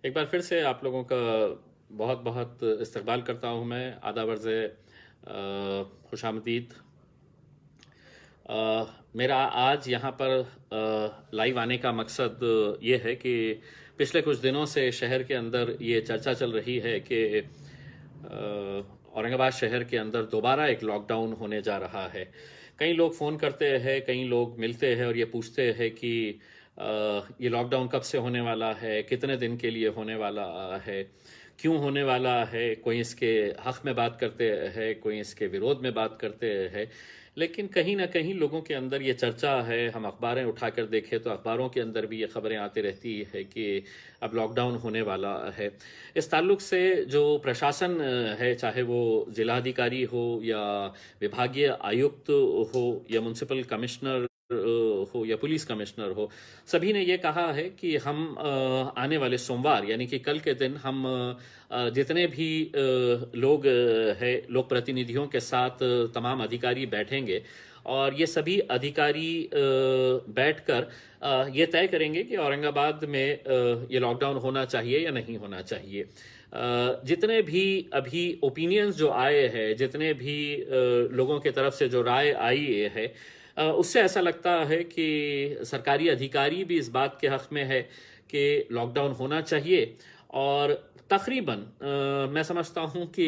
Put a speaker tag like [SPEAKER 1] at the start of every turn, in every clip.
[SPEAKER 1] एक बार फिर से आप लोगों का बहुत बहुत इस्तकबाल करता हूँ मैं। आदाब अर्ज़ खुशामदीद। मेरा आज यहाँ पर लाइव आने का मकसद ये है कि पिछले कुछ दिनों से शहर के अंदर ये चर्चा चल रही है कि औरंगाबाद शहर के अंदर दोबारा एक लॉकडाउन होने जा रहा है। कई लोग फ़ोन करते हैं, कई लोग मिलते हैं और ये पूछते हैं कि ये लॉकडाउन कब से होने वाला है, कितने दिन के लिए होने वाला है, क्यों होने वाला है। कोई इसके हक़ में बात करते हैं, कोई इसके विरोध में बात करते हैं। लेकिन कहीं ना कहीं लोगों के अंदर ये चर्चा है। हम अखबारें उठाकर देखें तो अखबारों के अंदर भी ये खबरें आती रहती है कि अब लॉकडाउन होने वाला है। इस ताल्लुक से जो प्रशासन है, चाहे वो जिलाधिकारी हो या विभागीय आयुक्त हो या म्यूनसिपल कमिश्नर हो या पुलिस कमिश्नर हो, सभी ने ये कहा है कि हम आने वाले सोमवार यानी कि कल के दिन हम जितने भी लोग हैं, लोक प्रतिनिधियों के साथ तमाम अधिकारी बैठेंगे और ये सभी अधिकारी बैठकर ये तय करेंगे कि औरंगाबाद में ये लॉकडाउन होना चाहिए या नहीं होना चाहिए। जितने भी अभी ओपिनियंस जो आए हैं, जितने भी लोगों के तरफ से जो राय आई है, उससे ऐसा लगता है कि सरकारी अधिकारी भी इस बात के हक़ में है कि लॉकडाउन होना चाहिए। और तकरीबन मैं समझता हूँ कि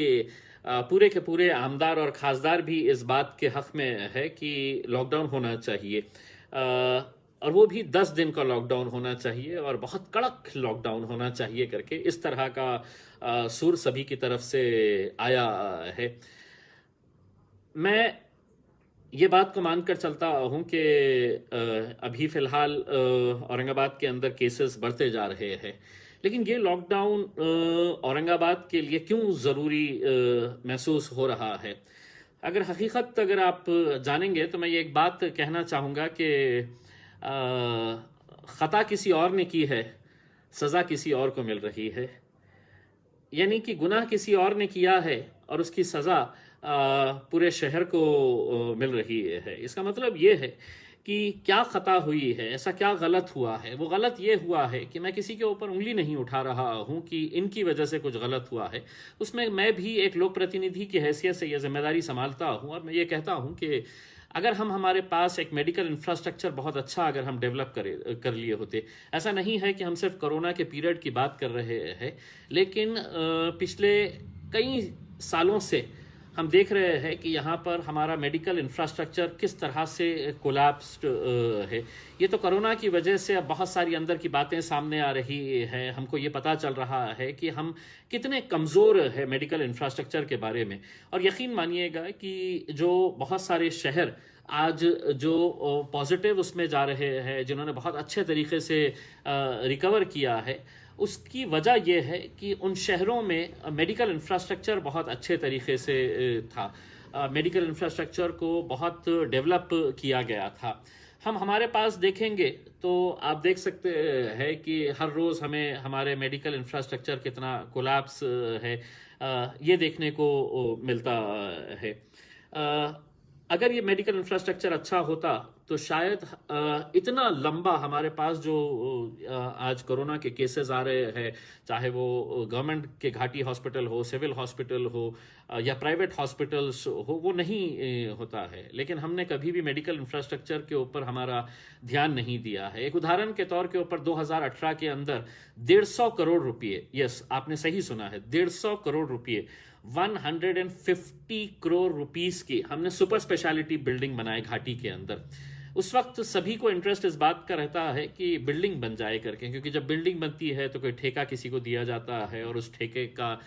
[SPEAKER 1] पूरे के पूरे आमदार और खासदार भी इस बात के हक़ में है कि लॉकडाउन होना चाहिए। और वो भी 10 दिन का लॉकडाउन होना चाहिए और बहुत कड़क लॉकडाउन होना चाहिए करके इस तरह का सुर सभी की तरफ से आया है। मैं ये बात को मानकर चलता हूँ कि अभी फ़िलहाल औरंगाबाद के अंदर केसेस बढ़ते जा रहे हैं। लेकिन ये लॉकडाउन औरंगाबाद के लिए क्यों ज़रूरी महसूस हो रहा है? अगर आप जानेंगे तो मैं ये एक बात कहना चाहूँगा कि ख़ता किसी और ने की है, सज़ा किसी और को मिल रही है। यानी कि गुनाह किसी और ने किया है और उसकी सज़ा पूरे शहर को मिल रही है। इसका मतलब ये है कि क्या ख़ता हुई है, ऐसा क्या गलत हुआ है। वो गलत ये हुआ है कि मैं किसी के ऊपर उंगली नहीं उठा रहा हूँ कि इनकी वजह से कुछ गलत हुआ है। उसमें मैं भी एक लोक प्रतिनिधि की हैसियत से यह जिम्मेदारी संभालता हूँ और मैं ये कहता हूँ कि अगर हम हमारे पास एक मेडिकल इंफ्रास्ट्रक्चर बहुत अच्छा अगर हम डेवलप कर लिए होते। ऐसा नहीं है कि हम सिर्फ कोरोना के पीरियड की बात कर रहे हैं, लेकिन पिछले कई सालों से हम देख रहे हैं कि यहाँ पर हमारा मेडिकल इंफ्रास्ट्रक्चर किस तरह से कोलैप्स्ड है। ये तो कोरोना की वजह से अब बहुत सारी अंदर की बातें सामने आ रही है। हमको ये पता चल रहा है कि हम कितने कमज़ोर है मेडिकल इंफ्रास्ट्रक्चर के बारे में। और यकीन मानिएगा कि जो बहुत सारे शहर आज जो पॉजिटिव उसमें जा रहे हैं, जिन्होंने बहुत अच्छे तरीके से रिकवर किया है, उसकी वजह यह है कि उन शहरों में मेडिकल इंफ्रास्ट्रक्चर बहुत अच्छे तरीके से था। मेडिकल इंफ्रास्ट्रक्चर को बहुत डेवलप किया गया था। हम हमारे पास देखेंगे तो आप देख सकते हैं कि हर रोज़ हमें हमारे मेडिकल इंफ्रास्ट्रक्चर कितना कोलैप्स है, ये देखने को मिलता है। अगर ये मेडिकल इंफ्रास्ट्रक्चर अच्छा होता तो शायद इतना लंबा हमारे पास जो आज कोरोना के केसेस आ रहे हैं, चाहे वो गवर्नमेंट के घाटी हॉस्पिटल हो, सिविल हॉस्पिटल हो या प्राइवेट हॉस्पिटल्स हो, वो नहीं होता है। लेकिन हमने कभी भी मेडिकल इंफ्रास्ट्रक्चर के ऊपर हमारा ध्यान नहीं दिया है। एक उदाहरण के तौर के ऊपर 2018 के अंदर 150 करोड़ रुपये, यस आपने सही सुना है, 150 करोड़ रुपये, 150 करोड़ रुपीस की हमने सुपर स्पेशलिटी बिल्डिंग बनाए घाटी के अंदर। उस वक्त सभी को इंटरेस्ट इस बात का रहता है कि बिल्डिंग बन जाए करके, क्योंकि जब बिल्डिंग बनती है तो कोई ठेका किसी को दिया जाता है और उस ठेके का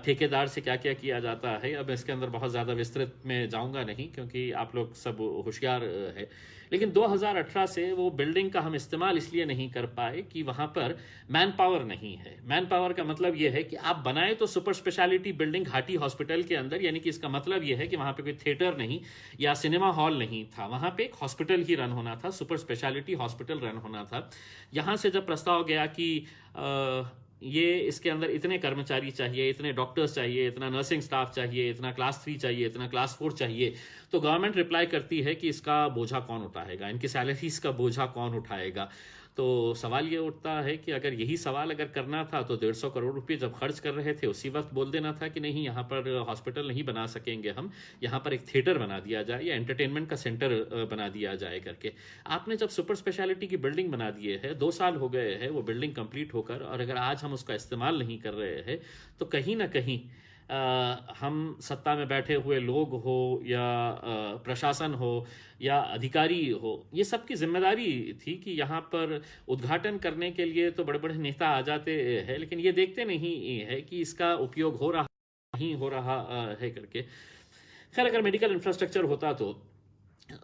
[SPEAKER 1] ठेकेदार से क्या क्या किया जाता है, अब इसके अंदर बहुत ज़्यादा विस्तृत में जाऊंगा नहीं क्योंकि आप लोग सब होशियार है। लेकिन 2018 से वो बिल्डिंग का हम इस्तेमाल इसलिए नहीं कर पाए कि वहाँ पर मैन पावर नहीं है। मैन पावर का मतलब ये है कि आप बनाए तो सुपर स्पेशलिटी बिल्डिंग घाटी हॉस्पिटल के अंदर, यानी कि इसका मतलब ये है कि वहाँ पे कोई थिएटर नहीं या सिनेमा हॉल नहीं था, वहाँ पे एक हॉस्पिटल ही रन होना था, सुपर स्पेशलिटी हॉस्पिटल रन होना था। यहाँ से जब प्रस्ताव गया कि ये इसके अंदर इतने कर्मचारी चाहिए, इतने डॉक्टर्स चाहिए, इतना नर्सिंग स्टाफ चाहिए, इतना क्लास 3 चाहिए, इतना क्लास 4 चाहिए, तो गवर्नमेंट रिप्लाई करती है कि इसका बोझा कौन उठाएगा, इनकी सैलरीज का बोझा कौन उठाएगा। तो सवाल ये उठता है कि अगर यही सवाल अगर करना था तो 150 करोड़ रुपए जब खर्च कर रहे थे उसी वक्त बोल देना था कि नहीं, यहाँ पर हॉस्पिटल नहीं बना सकेंगे हम, यहाँ पर एक थिएटर बना दिया जाए या एंटरटेनमेंट का सेंटर बना दिया जाए करके। आपने जब सुपर स्पेशलिटी की बिल्डिंग बना दिए है, 2 साल हो गए हैं वो बिल्डिंग कंप्लीट होकर, और अगर आज हम उसका इस्तेमाल नहीं कर रहे हैं तो कहीं ना कहीं हम सत्ता में बैठे हुए लोग हो या प्रशासन हो या अधिकारी हो, ये सब की जिम्मेदारी थी कि यहाँ पर उद्घाटन करने के लिए तो बड़े बड़े नेता आ जाते हैं, लेकिन ये देखते नहीं है कि इसका उपयोग हो रहा नहीं हो रहा है करके। खैर, अगर मेडिकल इंफ्रास्ट्रक्चर होता तो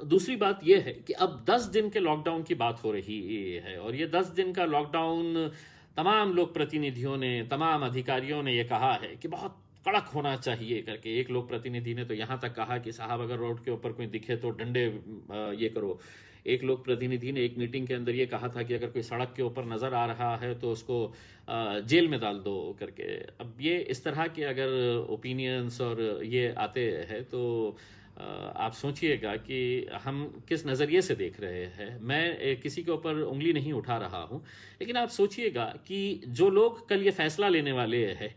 [SPEAKER 1] दूसरी बात यह है कि अब 10 दिन के लॉकडाउन की बात हो रही है, और ये 10 दिन का लॉकडाउन तमाम लोक प्रतिनिधियों ने, तमाम अधिकारियों ने ये कहा है कि बहुत कड़क होना चाहिए करके। एक लोक प्रतिनिधि ने तो यहाँ तक कहा कि साहब अगर रोड के ऊपर कोई दिखे तो डंडे ये करो। एक लोक प्रतिनिधि ने एक मीटिंग के अंदर ये कहा था कि अगर कोई सड़क के ऊपर नज़र आ रहा है तो उसको जेल में डाल दो करके। अब ये इस तरह के अगर ओपिनियंस और ये आते हैं तो आप सोचिएगा कि हम किस नज़रिए से देख रहे हैं। मैं किसी के ऊपर उंगली नहीं उठा रहा हूँ, लेकिन आप सोचिएगा कि जो लोग कल ये फैसला लेने वाले हैं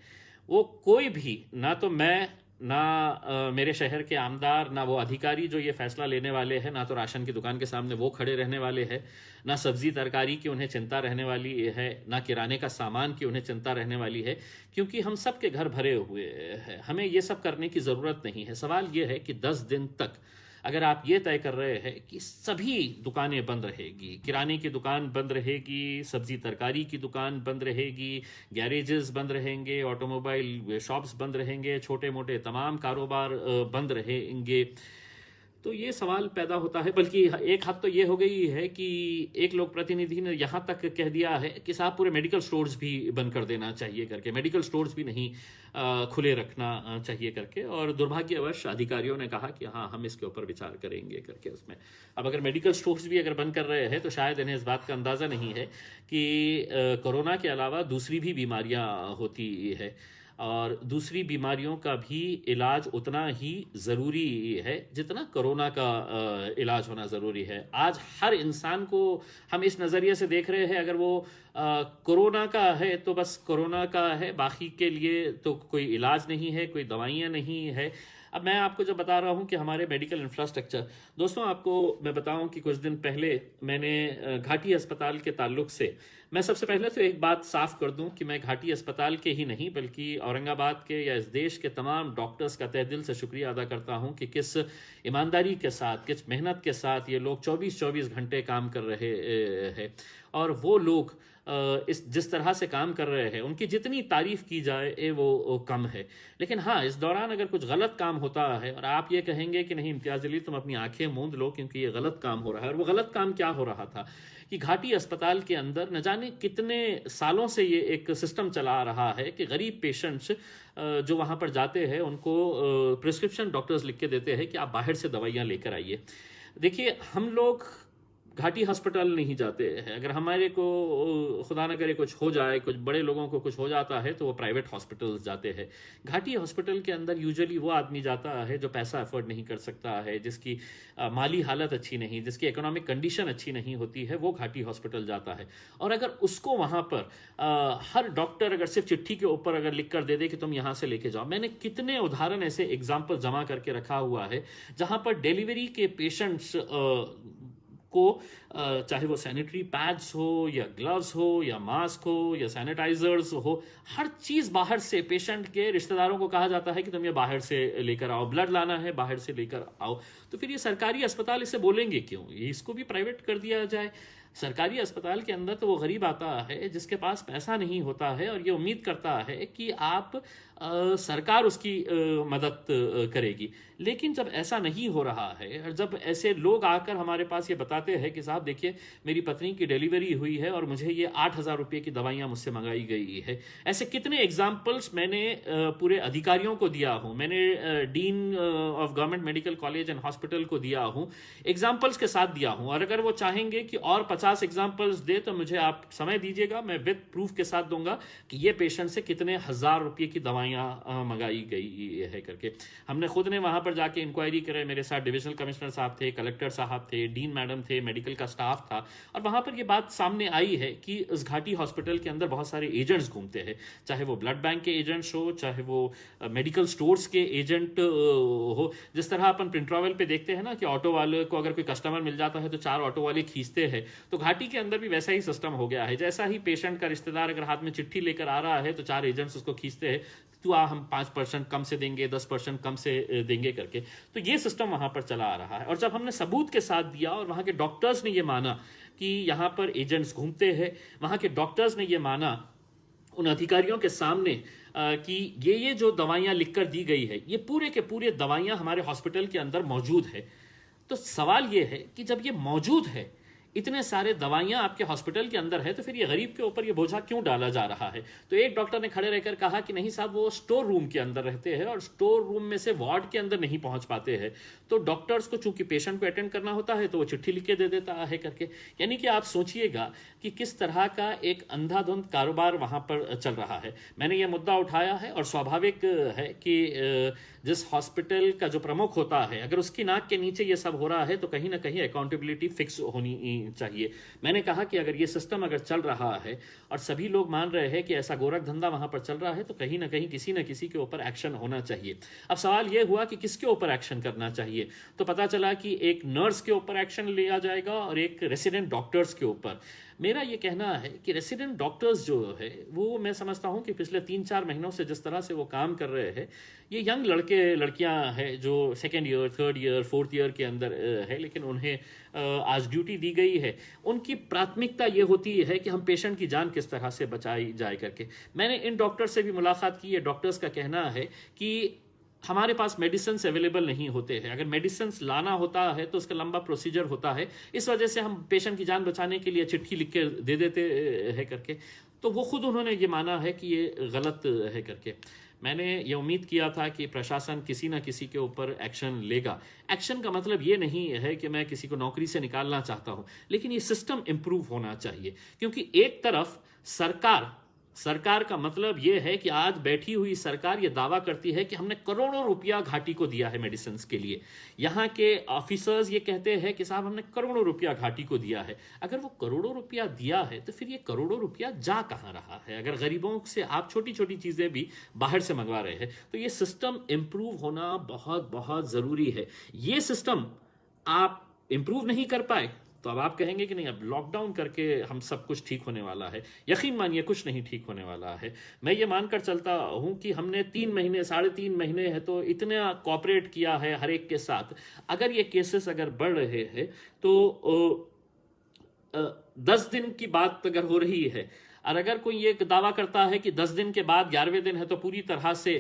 [SPEAKER 1] वो कोई भी, ना तो मैं, ना मेरे शहर के आमदार, ना वो अधिकारी जो ये फैसला लेने वाले हैं, ना तो राशन की दुकान के सामने वो खड़े रहने वाले हैं, ना सब्जी तरकारी की उन्हें चिंता रहने वाली है, ना किराने का सामान की उन्हें चिंता रहने वाली है, क्योंकि हम सब के घर भरे हुए हैं। हमें ये सब करने की ज़रूरत नहीं है। सवाल ये है कि 10 दिन तक अगर आप ये तय कर रहे हैं कि सभी दुकानें बंद रहेगी, किराने की दुकान बंद रहेगी, सब्जी तरकारी की दुकान बंद रहेगी, गैरेजेस बंद रहेंगे, ऑटोमोबाइल शॉप्स बंद रहेंगे, छोटे मोटे तमाम कारोबार बंद रहेंगे, तो ये सवाल पैदा होता है। बल्कि एक हद तो ये हो गई है कि एक लोक प्रतिनिधि ने यहाँ तक कह दिया है कि साहब पूरे मेडिकल स्टोर्स भी बंद कर देना चाहिए करके, मेडिकल स्टोर्स भी नहीं खुले रखना चाहिए करके। और दुर्भाग्यवश अधिकारियों ने कहा कि हाँ, हम इसके ऊपर विचार करेंगे करके उसमें। अब अगर मेडिकल स्टोर्स भी अगर बंद कर रहे हैं तो शायद इन्हें इस बात का अंदाज़ा नहीं है कि कोरोना के अलावा दूसरी भी बीमारियाँ होती है, और दूसरी बीमारियों का भी इलाज उतना ही ज़रूरी है जितना कोरोना का इलाज होना ज़रूरी है। आज हर इंसान को हम इस नज़रिए से देख रहे हैं, अगर वो कोरोना का है तो बस कोरोना का है, बाकी के लिए तो कोई इलाज नहीं है, कोई दवाइयाँ नहीं है। अब मैं आपको जो बता रहा हूँ कि हमारे मेडिकल इंफ्रास्ट्रक्चर, दोस्तों आपको मैं बताऊँ कि कुछ दिन पहले मैंने घाटी अस्पताल के ताल्लुक से, मैं सबसे पहले तो एक बात साफ कर दूं कि मैं घाटी अस्पताल के ही नहीं बल्कि औरंगाबाद के या इस देश के तमाम डॉक्टर्स का तहे दिल से शुक्रिया अदा करता हूं कि किस ईमानदारी के साथ, किस मेहनत के साथ ये लोग 24-24 घंटे काम कर रहे हैं। और वो लोग इस जिस तरह से काम कर रहे हैं, उनकी जितनी तारीफ की जाए वो कम है। लेकिन हाँ, इस दौरान अगर कुछ गलत काम होता है और आप ये कहेंगे कि नहीं इम्तियाज़ अली तुम अपनी आंखें मूंद लो क्योंकि ये गलत काम हो रहा है, और वो गलत काम क्या हो रहा था कि घाटी अस्पताल के अंदर न जाने कितने सालों से ये एक सिस्टम चला आ रहा है कि गरीब पेशेंट्स जो वहाँ पर जाते हैं उनको प्रिस्क्रिप्शन डॉक्टर्स लिख के देते हैं कि आप बाहर से दवाइयाँ लेकर आइए। देखिए, हम लोग घाटी हॉस्पिटल नहीं जाते हैं। अगर हमारे को खुदा न करे कुछ हो जाए, कुछ बड़े लोगों को कुछ हो जाता है तो वो प्राइवेट हॉस्पिटल्स जाते हैं। घाटी हॉस्पिटल के अंदर यूजुअली वो आदमी जाता है जो पैसा अफोर्ड नहीं कर सकता है, जिसकी माली हालत अच्छी नहीं, जिसकी इकोनॉमिक कंडीशन अच्छी नहीं होती है, वो घाटी हॉस्पिटल जाता है। और अगर उसको वहाँ पर हर डॉक्टर अगर सिर्फ चिट्ठी के ऊपर अगर लिख कर दे दे कि तुम यहाँ से लेके जाओ, मैंने कितने उदाहरण ऐसे एग्जाम्पल जमा करके रखा हुआ है जहाँ पर डिलीवरी के पेशेंट्स को चाहे वो सैनिटरी पैड्स हो या ग्लव्स हो या मास्क हो या सैनिटाइजर्स हो, हर चीज़ बाहर से, पेशेंट के रिश्तेदारों को कहा जाता है कि तुम ये बाहर से लेकर आओ, ब्लड लाना है बाहर से लेकर आओ। तो फिर ये सरकारी अस्पताल इसे बोलेंगे क्यों? ये इसको भी प्राइवेट कर दिया जाए। सरकारी अस्पताल के अंदर तो वो गरीब आता है जिसके पास पैसा नहीं होता है और ये उम्मीद करता है कि आप सरकार उसकी मदद करेगी। लेकिन जब ऐसा नहीं हो रहा है और जब ऐसे लोग आकर हमारे पास ये बताते हैं कि साहब देखिए मेरी पत्नी की डिलीवरी हुई है और मुझे ये 8,000 रुपये की दवाइयाँ मुझसे मंगाई गई है, ऐसे कितने एग्जाम्पल्स मैंने पूरे अधिकारियों को दिया हूँ, मैंने dean of government medical college and hospital को दिया हूँ, एग्जाम्पल्स के साथ दिया हूँ। और अगर वो चाहेंगे कि और 50 एग्जाम्पल्स दे तो मुझे आप समय दीजिएगा, मैं विद प्रूफ के साथ दूंगा कि ये पेशेंट से कितने हजार रुपये की दवाइयाँ मंगाई गई है करके। हमने खुद ने वहाँ पर जाके इंक्वायरी करे, मेरे साथ डिविजनल कमिश्नर साहब थे, कलेक्टर साहब थे, डीन मैडम थे, मेडिकल का स्टाफ था, और वहाँ पर ये बात सामने आई है कि उस घाटी हॉस्पिटल के अंदर बहुत सारे एजेंट्स घूमते हैं, चाहे वो ब्लड बैंक के एजेंट्स हो, चाहे वो मेडिकल स्टोर्स के एजेंट हो। जिस तरह अपन प्रिंट्रॉवेल पे देखते हैं ना कि ऑटो वाले को अगर कोई कस्टमर मिल जाता है तो 4 ऑटो वाले खींचते हैं, तो घाटी के अंदर भी वैसा ही सिस्टम हो गया है। जैसा ही पेशेंट का रिश्तेदार अगर हाथ में चिट्ठी लेकर आ रहा है तो 4 एजेंट्स उसको खींचते हैं, तू आ, हम 5% कम से देंगे, 10% कम से देंगे करके। तो ये सिस्टम वहां पर चला आ रहा है। और जब हमने सबूत के साथ दिया और वहां के डॉक्टर्स ने ये माना कि यहाँ पर एजेंट्स घूमते हैं, वहां के डॉक्टर्स ने ये माना उन अधिकारियों के सामने कि ये जो दवाइयाँ लिखकर दी गई है, ये पूरे के पूरे दवाइयाँ हमारे हॉस्पिटल के अंदर मौजूद है। तो सवाल ये है कि जब ये मौजूद है, इतने सारे दवाइयां आपके हॉस्पिटल के अंदर है, तो फिर ये गरीब के ऊपर ये बोझा क्यों डाला जा रहा है? तो एक डॉक्टर ने खड़े रहकर कहा कि नहीं साहब, वो स्टोर रूम के अंदर रहते हैं और स्टोर रूम में से वार्ड के अंदर नहीं पहुंच पाते हैं, तो डॉक्टर्स को चूंकि पेशेंट को अटेंड करना होता है तो वो चिट्ठी लिख के दे देता है करके। यानी कि आप सोचिएगा कि किस तरह का एक अंधाधुंध कारोबार वहां पर चल रहा है। मैंने ये मुद्दा उठाया है और स्वाभाविक है कि जिस हॉस्पिटल का जो प्रमुख होता है, अगर उसकी नाक के नीचे ये सब हो रहा है तो कहीं ना कहीं अकाउंटेबिलिटी फिक्स होनी चाहिए। मैंने कहा कि अगर ये सिस्टम अगर चल रहा है और सभी लोग मान रहे हैं कि ऐसा गोरख धंधा वहां पर चल रहा है, तो कहीं ना कहीं किसी न किसी के ऊपर एक्शन होना चाहिए। अब सवाल ये हुआ कि किसके ऊपर एक्शन करना चाहिए, तो पता चला कि एक नर्स के ऊपर एक्शन लिया जाएगा और एक रेसिडेंट डॉक्टर्स के ऊपर। मेरा ये कहना है कि रेसिडेंट डॉक्टर्स जो है वो मैं समझता हूँ कि पिछले 3-4 महीनों से जिस तरह से वो काम कर रहे हैं, ये यंग लड़के लड़कियां हैं जो 2nd year, 3rd year, 4th year के अंदर है, लेकिन उन्हें आज ड्यूटी दी गई है। उनकी प्राथमिकता ये होती है कि हम पेशेंट की जान किस तरह से बचाई जाए करके। मैंने इन डॉक्टर से भी मुलाकात की है। डॉक्टर्स का कहना है कि हमारे पास मेडिसिन अवेलेबल नहीं होते हैं, अगर मेडिसिन लाना होता है तो उसका लंबा प्रोसीजर होता है, इस वजह से हम पेशेंट की जान बचाने के लिए चिट्ठी लिख के दे देते हैं करके। तो वो खुद उन्होंने ये माना है कि ये गलत है करके। मैंने ये उम्मीद किया था कि प्रशासन किसी ना किसी के ऊपर एक्शन लेगा। एक्शन का मतलब ये नहीं है कि मैं किसी को नौकरी से निकालना चाहता हूं, लेकिन ये सिस्टम इंप्रूव होना चाहिए। क्योंकि एक तरफ सरकार का मतलब यह है कि आज बैठी हुई सरकार यह दावा करती है कि हमने करोड़ों रुपया घाटी को दिया है मेडिसिन के लिए। यहाँ के ऑफिसर्स ये कहते हैं कि साहब हमने करोड़ों रुपया घाटी को दिया है। अगर वो करोड़ों रुपया दिया है तो फिर ये करोड़ों रुपया जा कहाँ रहा है? अगर गरीबों से आप छोटी छोटी चीजें भी बाहर से मंगवा रहे हैं, तो ये सिस्टम इंप्रूव होना बहुत बहुत जरूरी है। ये सिस्टम आप इंप्रूव नहीं कर पाए तो अब आप कहेंगे कि नहीं, अब लॉकडाउन करके हम सब कुछ ठीक होने वाला है। यकीन मानिए कुछ नहीं ठीक होने वाला है। मैं ये मानकर चलता हूं कि हमने 3 महीने, 3.5 महीने है तो इतना कॉपरेट किया है हर एक के साथ। अगर ये केसेस अगर बढ़ रहे हैं तो 10 दिन की बात अगर हो रही है, और अगर कोई ये दावा करता है कि 10 दिन के बाद 11वें दिन है तो पूरी तरह से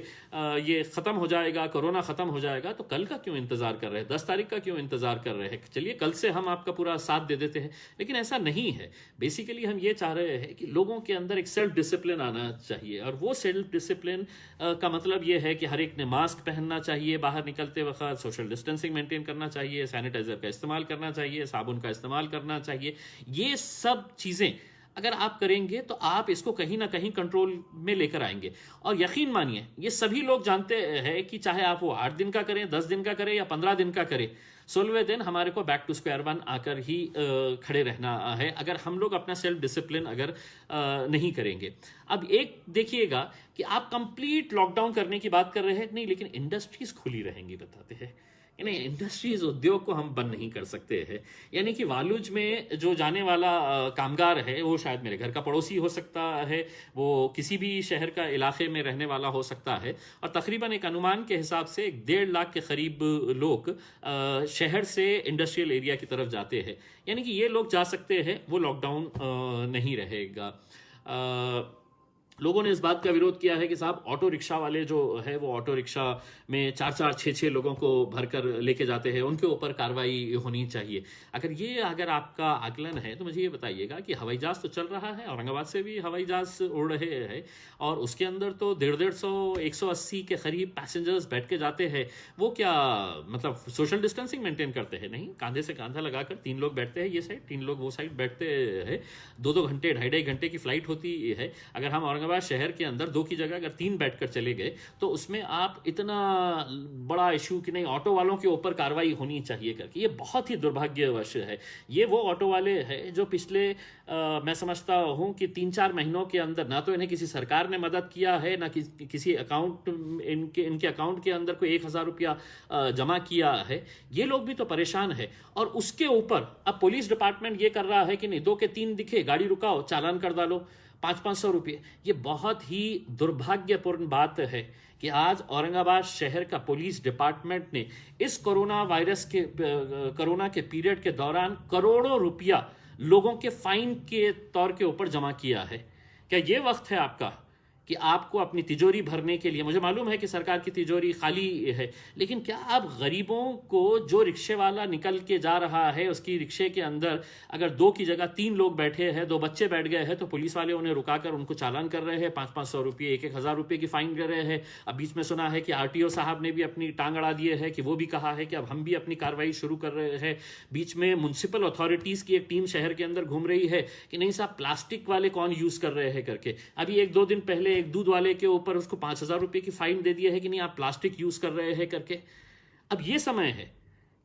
[SPEAKER 1] ये खत्म हो जाएगा, कोरोना खत्म हो जाएगा, तो कल का क्यों इंतजार कर रहे हैं? 10 तारीख का क्यों इंतजार कर रहे हैं? चलिए कल से हम आपका पूरा साथ दे देते हैं। लेकिन ऐसा नहीं है। बेसिकली हम ये चाह रहे हैं कि लोगों के अंदर एक सेल्फ डिसिप्लिन आना चाहिए, और वो सेल्फ डिसिप्लिन का मतलब ये है कि हर एक ने मास्क पहनना चाहिए, बाहर निकलते वक्त सोशल डिस्टेंसिंग मेंटेन करना चाहिए, सैनिटाइजर का इस्तेमाल करना चाहिए, साबुन का इस्तेमाल करना चाहिए। ये सब चीजें अगर आप करेंगे तो आप इसको कहीं ना कहीं कंट्रोल में लेकर आएंगे। और यकीन मानिए ये सभी लोग जानते हैं कि चाहे आप वो 8 दिन का करें, 10 दिन का करें या 15 दिन का करें, 16वें दिन हमारे को बैक टू स्क्वायर वन आकर ही खड़े रहना है, अगर हम लोग अपना सेल्फ डिसिप्लिन अगर नहीं करेंगे। अब एक देखिएगा कि आप कंप्लीट लॉकडाउन करने की बात कर रहे हैं, नहीं, लेकिन इंडस्ट्रीज खुली रहेंगी बताते हैं। नहीं, इंडस्ट्रीज, उद्योग को हम बंद नहीं कर सकते हैं। यानी कि वालुज में जो जाने वाला कामगार है वो शायद मेरे घर का पड़ोसी हो सकता है, वो किसी भी शहर का इलाके में रहने वाला हो सकता है, और तकरीबन एक अनुमान के हिसाब से 1.5 लाख के करीब लोग शहर से इंडस्ट्रियल एरिया की तरफ जाते हैं। यानी कि ये लोग जा सकते हैं, वो लॉकडाउन नहीं रहेगा। लोगों ने इस बात का विरोध किया है कि साहब ऑटो रिक्शा वाले जो है वो ऑटो रिक्शा में 4-4 6-6 लोगों को भरकर लेके जाते हैं, उनके ऊपर कार्रवाई होनी चाहिए। अगर आपका आकलन है तो मुझे ये बताइएगा कि हवाई जहाज तो चल रहा है, औरंगाबाद से भी हवाई जहाज उड़ रहे हैं और उसके अंदर तो 150 180 के करीब पैसेंजर्स बैठ के जाते हैं। वो क्या मतलब सोशल डिस्टेंसिंग मेंटेन करते हैं? नहीं, कांधे से कांधा लगाकर 3 लोग बैठते हैं ये साइड, 3 लोग वो साइड बैठते हैं। 2-2 घंटे 2.5 घंटे की फ्लाइट होती है। अगर हम औरंगाबाद शहर के अंदर 2 की जगह अगर 3 बैठकर चले गए तो उसमें आप इतना बड़ा इशू कि नहीं ऑटो वालों के ऊपर कार्रवाई होनी चाहिए करके, ये बहुत ही दुर्भाग्यवश है। ये वो ऑटो वाले हैं जो पिछले मैं समझता हूं कि 3-4 महीनों के अंदर ना तो इन्हें किसी सरकार ने मदद किया है, ना किसी अकाउंट इनके अकाउंट के अंदर कोई 1,000 रुपया जमा किया है। ये लोग भी तो परेशान है और उसके ऊपर अब पुलिस डिपार्टमेंट ये कर रहा है कि नहीं 2 के 3 दिखे गाड़ी रुकाओ चालान कर डालो 500-500 रुपये। ये बहुत ही दुर्भाग्यपूर्ण बात है कि आज औरंगाबाद शहर का पुलिस डिपार्टमेंट ने इस कोरोना के पीरियड के दौरान करोड़ों रुपया लोगों के फाइन के तौर के ऊपर जमा किया है। क्या ये वक्त है आपका कि आपको अपनी तिजोरी भरने के लिए, मुझे मालूम है कि सरकार की तिजोरी खाली है, लेकिन क्या आप गरीबों को, जो रिक्शे वाला निकल के जा रहा है उसकी रिक्शे के अंदर अगर 2 की जगह 3 लोग बैठे हैं, 2 बच्चे बैठ गए हैं तो पुलिस वाले उन्हें रुकाकर उनको चालान कर रहे हैं 500-500 रुपये, 1,000 रुपये की फाइन कर रहे हैं। अब बीच में सुना है कि आरटीओ साहब ने भी अपनी टांग अड़ा दिए है कि वो भी कहा है कि अब हम भी अपनी कार्रवाई शुरू कर रहे हैं। बीच में म्युनिसिपल अथॉरिटीज की एक टीम शहर के अंदर घूम रही है कि नहीं साहब प्लास्टिक वाले कौन यूज कर रहे हैं करके। अभी 1-2 दिन पहले एक दूध वाले के ऊपर उसको 5,000 रुपए की फाइन दे दिया है कि नहीं आप प्लास्टिक यूज कर रहे हैं करके। अब ये समय है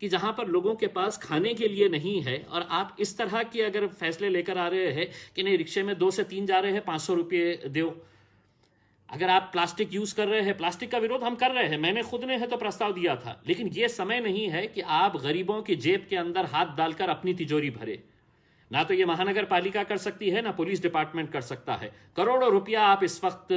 [SPEAKER 1] कि जहां पर लोगों के पास खाने के लिए नहीं है और आप इस तरह के अगर फैसले लेकर आ रहे हैं कि नहीं रिक्शे में 2 से 3 जा रहे हैं 500 रुपये दो। अगर आप प्लास्टिक यूज कर रहे हैं, प्लास्टिक का विरोध हम कर रहे हैं, मैंने खुद ने है तो प्रस्ताव दिया था, लेकिन यह समय नहीं है कि आप गरीबों की जेब के अंदर हाथ डालकर अपनी तिजोरी भरे। ना तो ये महानगर पालिका कर सकती है, ना पुलिस डिपार्टमेंट कर सकता है। करोड़ों रुपया आप इस वक्त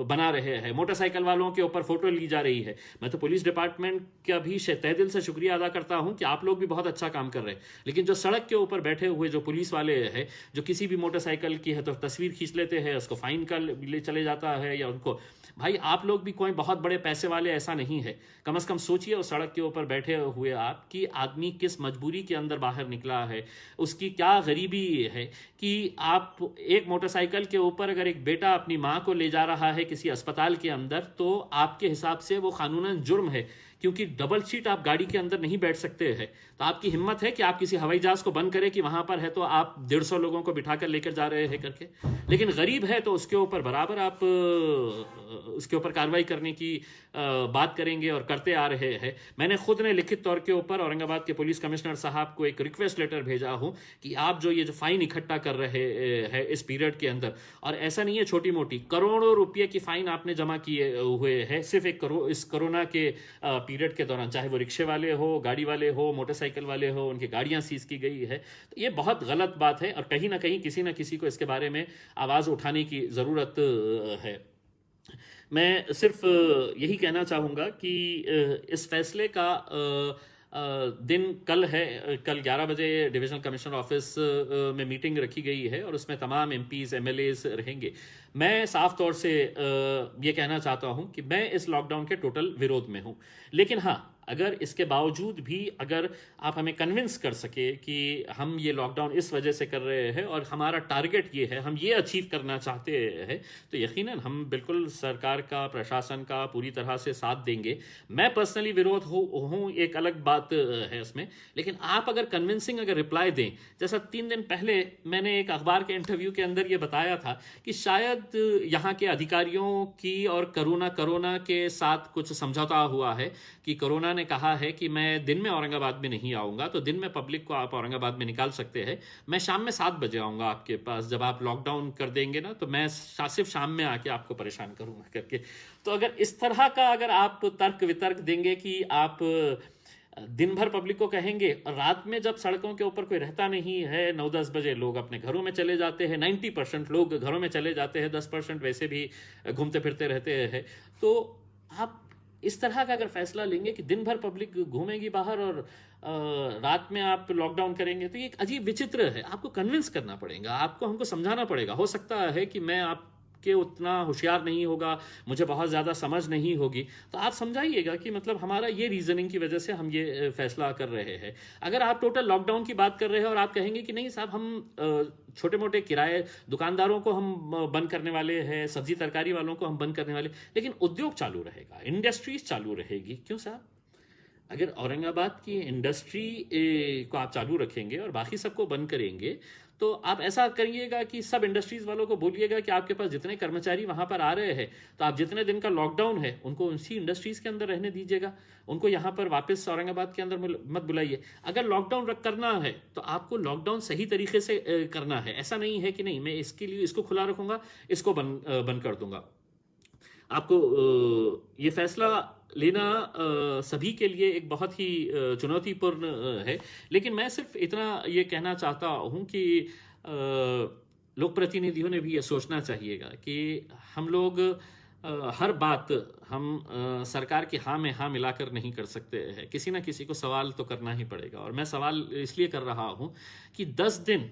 [SPEAKER 1] बना रहे हैं, मोटरसाइकिल वालों के ऊपर फोटो ली जा रही है। मैं तो पुलिस डिपार्टमेंट का भी तहे दिल से शुक्रिया अदा करता हूं कि आप लोग भी बहुत अच्छा काम कर रहे हैं, लेकिन जो सड़क के ऊपर बैठे हुए जो पुलिस वाले हैं, जो किसी भी मोटरसाइकिल की है तो तस्वीर खींच लेते हैं, उसको फाइन कर ले चले जाता है, या उनको भाई आप लोग भी कोई बहुत बड़े पैसे वाले ऐसा नहीं है। कम से कम सोचिए उस सड़क के ऊपर बैठे हुए आप कि आदमी किस मजबूरी के अंदर बाहर निकला है, उसकी क्या गरीबी है कि आप एक मोटरसाइकिल के ऊपर अगर एक बेटा अपनी मां को ले जा रहा है किसी अस्पताल के अंदर तो आपके हिसाब से वो कानूनन जुर्म है, क्योंकि डबल सीट आप गाड़ी के अंदर नहीं बैठ सकते हैं। तो आपकी हिम्मत है कि आप किसी हवाई जहाज को बंद करें कि वहां पर है तो आप 150 लोगों को बिठाकर लेकर जा रहे हैं करके। लेकिन गरीब है तो उसके ऊपर बराबर आप उसके ऊपर कार्रवाई करने की बात करेंगे और करते आ रहे हैं। मैंने खुद ने लिखित तौर के ऊपर औरंगाबाद के पुलिस कमिश्नर साहब को एक रिक्वेस्ट लेटर भेजा हूं कि आप जो ये जो फाइन इकट्ठा कर रहे हैं इस पीरियड के अंदर, और ऐसा नहीं है छोटी मोटी, करोड़ों रुपये की फाइन आपने जमा किए हुए हैं सिर्फ इस कोरोना के पीरियड के दौरान, चाहे वो रिक्शे वाले हो, गाड़ी वाले हो, मोटरसाइकिल वाले हो, उनकी गाड़ियां सीज की गई है। तो ये बहुत गलत बात है और कहीं ना कहीं किसी ना किसी को इसके बारे में आवाज उठाने की जरूरत है। मैं सिर्फ यही कहना चाहूंगा कि इस फैसले का दिन कल है, कल 11 बजे डिविजनल कमिश्नर ऑफिस में मीटिंग रखी गई है और उसमें तमाम एमपीज एमएलएज रहेंगे। मैं साफ तौर से ये कहना चाहता हूं कि मैं इस लॉकडाउन के टोटल विरोध में हूं, लेकिन हाँ अगर इसके बावजूद भी अगर आप हमें कन्विंस कर सके कि हम ये लॉकडाउन इस वजह से कर रहे हैं और हमारा टारगेट ये है, हम ये अचीव करना चाहते हैं, तो यकीनन हम बिल्कुल सरकार का, प्रशासन का पूरी तरह से साथ देंगे। मैं पर्सनली विरोध हूँ एक अलग बात है उसमें, लेकिन आप अगर कन्विंसिंग अगर रिप्लाई दें, जैसा 3 दिन पहले मैंने एक अखबार के इंटरव्यू के अंदर ये बताया था कि शायद यहाँ के अधिकारियों की और कोरोना के साथ कुछ समझौता हुआ है कि कोरोना ने कहा है कि मैं दिन में औरंगाबाद में नहीं आऊंगा, तो दिन में पब्लिक को आप औरंगाबाद में निकाल सकते हैं, मैं शाम में 7 बजे आऊंगा आपके पास, जब आप लॉकडाउन कर देंगे ना तो मैं सिर्फ शाम में आके आपको परेशान करूंगा करके। तो अगर इस तरह का अगर आप तर्क वितर्क देंगे कि आप दिन भर पब्लिक को कहेंगे और रात में जब सड़कों के ऊपर कोई रहता नहीं है, 9-10 बजे लोग अपने घरों में चले जाते हैं, 90% लोग घरों में चले जाते हैं, 10% वैसे भी घूमते फिरते रहते हैं, तो आप इस तरह का अगर फैसला लेंगे कि दिन भर पब्लिक घूमेगी बाहर और रात में आप लॉकडाउन करेंगे, तो ये एक अजीब विचित्र है। आपको कन्विंस करना पड़ेगा, आपको हमको समझाना पड़ेगा। हो सकता है कि मैं आप के उतना होशियार नहीं होगा, मुझे बहुत ज़्यादा समझ नहीं होगी, तो आप समझाइएगा कि मतलब हमारा ये रीज़निंग की वजह से हम ये फैसला कर रहे हैं। अगर आप टोटल लॉकडाउन की बात कर रहे हैं और आप कहेंगे कि नहीं साहब, हम छोटे मोटे किराए दुकानदारों को हम बंद करने वाले हैं, सब्जी तरकारी वालों को हम बंद करने वाले, लेकिन उद्योग चालू रहेगा, इंडस्ट्रीज चालू रहेगी। क्यों साहब? अगर औरंगाबाद की इंडस्ट्री को आप चालू रखेंगे और बाकी सबको बंद करेंगे, तो आप ऐसा करिएगा कि सब इंडस्ट्रीज वालों को बोलिएगा कि आपके पास जितने कर्मचारी वहां पर आ रहे हैं, तो आप जितने दिन का लॉकडाउन है उनको उसी इंडस्ट्रीज के अंदर रहने दीजिएगा, उनको यहाँ पर वापस औरंगाबाद के अंदर मत बुलाइए। अगर लॉकडाउन करना है तो आपको लॉकडाउन सही तरीके से करना है। ऐसा नहीं है कि नहीं मैं इसके लिए इसको खुला रखूंगा, इसको बंद कर दूंगा। आपको ये फैसला लेना सभी के लिए एक बहुत ही चुनौतीपूर्ण है, लेकिन मैं सिर्फ इतना ये कहना चाहता हूँ कि लोक प्रतिनिधियों ने भी ये सोचना चाहिएगा कि हम लोग हर बात हम सरकार की हाँ में हाँ मिलाकर नहीं कर सकते हैं। किसी ना किसी को सवाल तो करना ही पड़ेगा, और मैं सवाल इसलिए कर रहा हूँ कि 10 दिन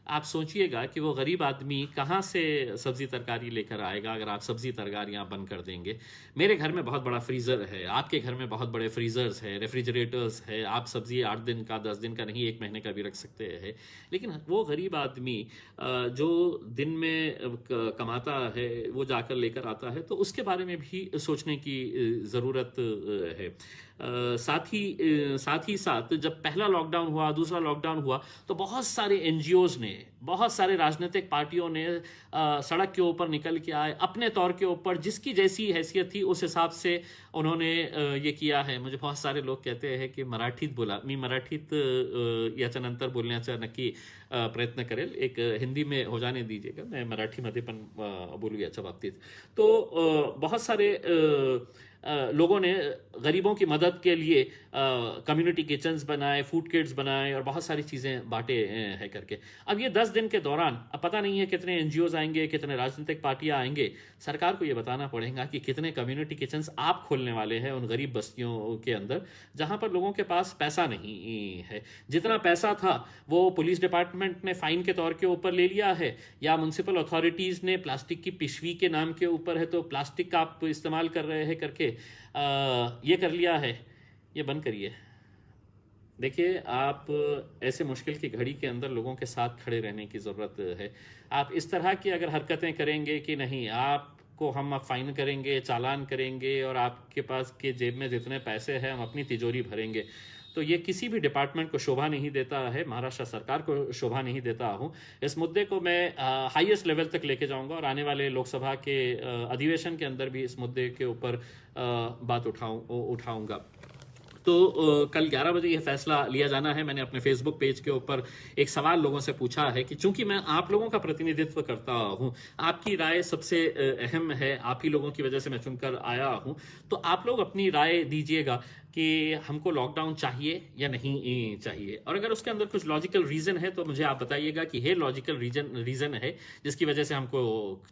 [SPEAKER 1] आप सोचिएगा कि वो गरीब आदमी कहाँ से सब्जी तरकारी लेकर आएगा अगर आप सब्जी तरकारियाँ बंद कर देंगे। मेरे घर में बहुत बड़ा फ्रीज़र है, आपके घर में बहुत बड़े फ्रीज़र्स है, रेफ्रिजरेटर्स है, आप सब्जी 8 दिन का 10 दिन का नहीं 1 महीने का भी रख सकते हैं। लेकिन वो गरीब आदमी जो दिन में कमाता है वो जाकर लेकर आता है, तो उसके बारे में भी सोचने की ज़रूरत है। साथ ही साथ जब पहला लॉकडाउन हुआ, दूसरा लॉकडाउन हुआ, तो बहुत सारे एनजीओज ने, बहुत सारे राजनीतिक पार्टियों ने सड़क के ऊपर निकल के आए, अपने तौर के ऊपर जिसकी जैसी हैसियत थी उस हिसाब से उन्होंने ये किया है। मुझे बहुत सारे लोग कहते हैं की मराठीत बोला, मी मराठीत याच्यानंतर बोलण्याचा नक्की प्रयत्न करेल, एक हिंदी में हो जाने दीजिएगा, मैं मराठीमध्ये पण बोलू याच्या बाबतीत। तो बहुत सारे लोगों ने गरीबों की मदद के लिए कम्युनिटी किचन्स बनाए, फूड किट्स बनाए और बहुत सारी चीज़ें बांटे हैं करके। अब ये 10 दिन के दौरान अब पता नहीं है कितने एनजीओज आएंगे, कितने राजनीतिक पार्टियां आएंगे। सरकार को ये बताना पड़ेगा कि कितने कम्युनिटी किचन्स आप खोलने वाले हैं उन गरीब बस्तियों के अंदर जहां पर लोगों के पास पैसा नहीं है। जितना पैसा था वो पुलिस डिपार्टमेंट ने फाइन के तौर के ऊपर ले लिया है, या म्यूनसिपल अथॉरिटीज़ ने प्लास्टिक की पिशवी के नाम के ऊपर है तो प्लास्टिक का आप इस्तेमाल कर रहे हैं करके ये कर लिया है। ये बंद करिए। देखिए, आप ऐसे मुश्किल की घड़ी के अंदर लोगों के साथ खड़े रहने की ज़रूरत है। आप इस तरह की अगर हरकतें करेंगे कि नहीं आपको हम फाइन करेंगे, चालान करेंगे और आपके पास के जेब में जितने पैसे हैं हम अपनी तिजोरी भरेंगे, तो ये किसी भी डिपार्टमेंट को शोभा नहीं देता है, महाराष्ट्र सरकार को शोभा नहीं देता हूँ। इस मुद्दे को मैं हाईएस्ट लेवल तक लेके जाऊंगा और आने वाले लोकसभा के अधिवेशन के अंदर भी इस मुद्दे के ऊपर बात उठाऊंगा। तो कल 11 बजे यह फैसला लिया जाना है। मैंने अपने फेसबुक पेज के ऊपर एक सवाल लोगों से पूछा है कि चूंकि मैं आप लोगों का प्रतिनिधित्व करता हूं, आपकी राय सबसे अहम है, आप ही लोगों की वजह से मैं चुनकर आया हूं, तो आप लोग अपनी राय दीजिएगा कि हमको लॉकडाउन चाहिए या नहीं चाहिए। और अगर उसके अंदर कुछ लॉजिकल रीज़न है तो मुझे आप बताइएगा कि ये लॉजिकल रीज़न है जिसकी वजह से हमको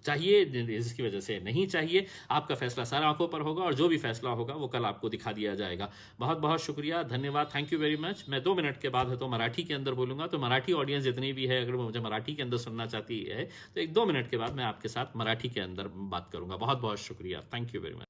[SPEAKER 1] चाहिए, जिसकी वजह से नहीं चाहिए। आपका फैसला सारा आंखों पर होगा और जो भी फैसला होगा वो कल आपको दिखा दिया जाएगा। बहुत बहुत शुक्रिया, धन्यवाद, थैंक यू वेरी मच। मैं 2 मिनट के बाद है तो मराठी के अंदर बोलूँगा, तो मराठी ऑडियंस जितनी भी है अगर मुझे मराठी के अंदर सुनना चाहती है तो 1-2 मिनट के बाद मैं आपके साथ मराठी के अंदर बात करूँगा। बहुत बहुत शुक्रिया, थैंक यू वेरी मच।